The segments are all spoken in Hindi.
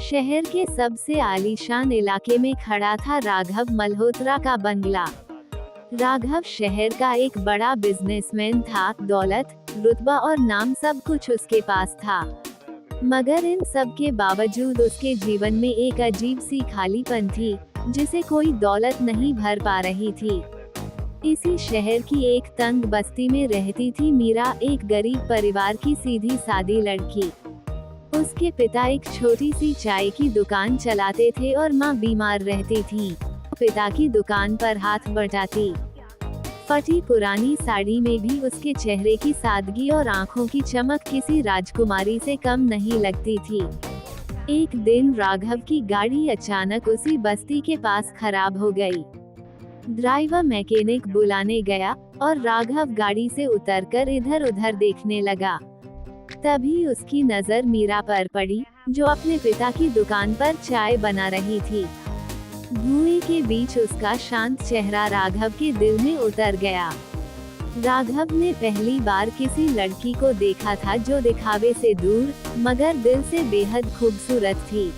शहर के सबसे आलीशान इलाके में खड़ा था राघव मल्होत्रा का बंगला। राघव शहर का एक बड़ा बिजनेसमैन था, दौलत, रुतबा और नाम सब कुछ उसके पास था। मगर इन सब के बावजूद उसके जीवन में एक अजीब सी खालीपन थी, जिसे कोई दौलत नहीं भर पा रही थी। इसी शहर की एक तंग बस्ती में रहती थी मीरा, एक गरीब परिवार की सीधी सादी लड़की। उसके पिता एक छोटी सी चाय की दुकान चलाते थे और माँ बीमार रहती थी। पिता की दुकान पर हाथ बटाती फटी पुरानी साड़ी में भी उसके चेहरे की सादगी और आंखों की चमक किसी राजकुमारी से कम नहीं लगती थी। एक दिन राघव की गाड़ी अचानक उसी बस्ती के पास खराब हो गई। ड्राइवर मैकेनिक बुलाने गया और राघव गाड़ी से उतरकर इधर उधर देखने लगा। तभी उसकी नजर मीरा पर पड़ी, जो अपने पिता की दुकान पर चाय बना रही थी। धुएं के बीच उसका शांत चेहरा राघव के दिल में उतर गया। राघव ने पहली बार किसी लड़की को देखा था जो दिखावे से दूर, मगर दिल से बेहद खूबसूरत थी।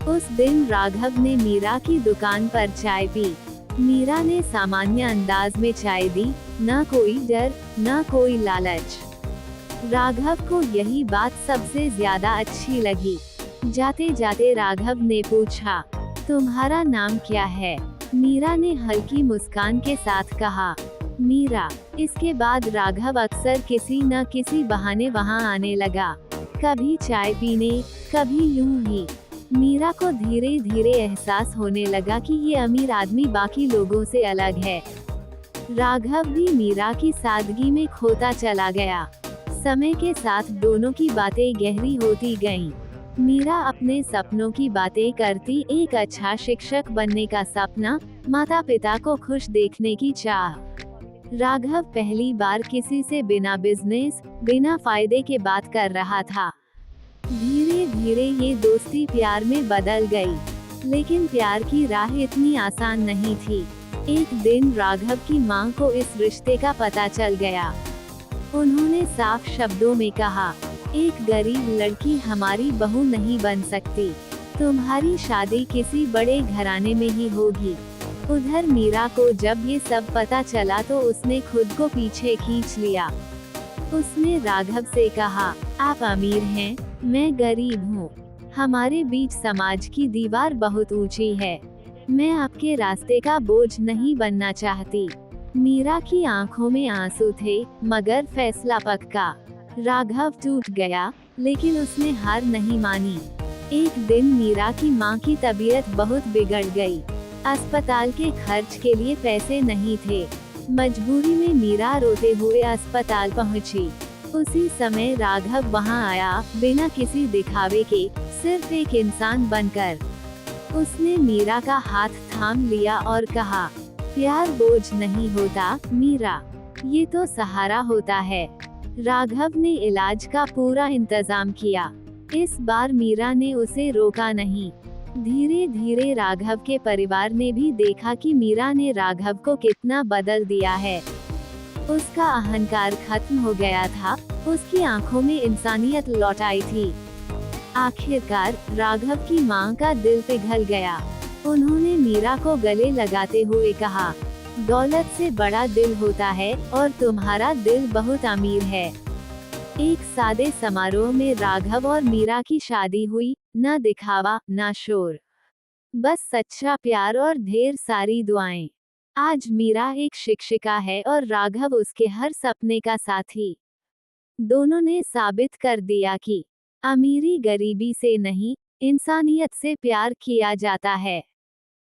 उस दिन राघव ने मीरा की दुकान पर चाय पी। मीरा ने सामान्य अंदाज में चाय दी, न कोई डर, न कोई लालच। राघव को यही बात सबसे ज्यादा अच्छी लगी। जाते जाते राघव ने पूछा, तुम्हारा नाम क्या है? मीरा ने हल्की मुस्कान के साथ कहा, मीरा। इसके बाद राघव अक्सर किसी न किसी बहाने वहां आने लगा, कभी चाय पीने, कभी यूं ही। मीरा को धीरे धीरे एहसास होने लगा कि ये अमीर आदमी बाकी लोगों से अलग है। राघव भी मीरा की सादगी में खोता चला गया। समय के साथ दोनों की बातें गहरी होती गईं। मीरा अपने सपनों की बातें करती, एक अच्छा शिक्षक बनने का सपना, माता पिता को खुश देखने की चाह। राघव पहली बार किसी से बिना बिजनेस, बिना फायदे के बात कर रहा था। धीरे धीरे ये दोस्ती प्यार में बदल गई। लेकिन प्यार की राह इतनी आसान नहीं थी। एक दिन राघव की माँ को इस रिश्ते का पता चल गया। उन्होंने साफ शब्दों में कहा, एक गरीब लड़की हमारी बहू नहीं बन सकती। तुम्हारी शादी किसी बड़े घराने में ही होगी। उधर मीरा को जब ये सब पता चला तो उसने खुद को पीछे खींच लिया। उसने राघव से कहा, आप अमीर हैं, मैं गरीब हूँ। हमारे बीच समाज की दीवार बहुत ऊंची है। मैं आपके रास्ते का बोझ नहीं बनना चाहती। मीरा की आंखों में आंसू थे, मगर फैसला पक्का। राघव टूट गया, लेकिन उसने हार नहीं मानी। एक दिन मीरा की माँ की तबीयत बहुत बिगड़ गई। अस्पताल के खर्च के लिए पैसे नहीं थे। मजबूरी में मीरा रोते हुए अस्पताल पहुँची। उसी समय राघव वहाँ आया, बिना किसी दिखावे के, सिर्फ एक इंसान बनकर। उसने मीरा का हाथ थाम लिया और कहा, प्यार बोझ नहीं होता मीरा, ये तो सहारा होता है। राघव ने इलाज का पूरा इंतजाम किया। इस बार मीरा ने उसे रोका नहीं। धीरे धीरे राघव के परिवार ने भी देखा कि मीरा ने राघव को कितना बदल दिया है। उसका अहंकार खत्म हो गया था, उसकी आंखों में इंसानियत लौट आई थी। आखिरकार राघव की मां का दिल पिघल गया। उन्होंने मीरा को गले लगाते हुए कहा, दौलत से बड़ा दिल होता है और तुम्हारा दिल बहुत अमीर है। एक सादे समारोह में राघव और मीरा की शादी हुई, न दिखावा, न शोर, बस सच्चा प्यार और ढेर सारी दुआएं। आज मीरा एक शिक्षिका है और राघव उसके हर सपने का साथी। दोनों ने साबित कर दिया कि अमीरी गरीबी से नहीं, इंसानियत से प्यार किया जाता है।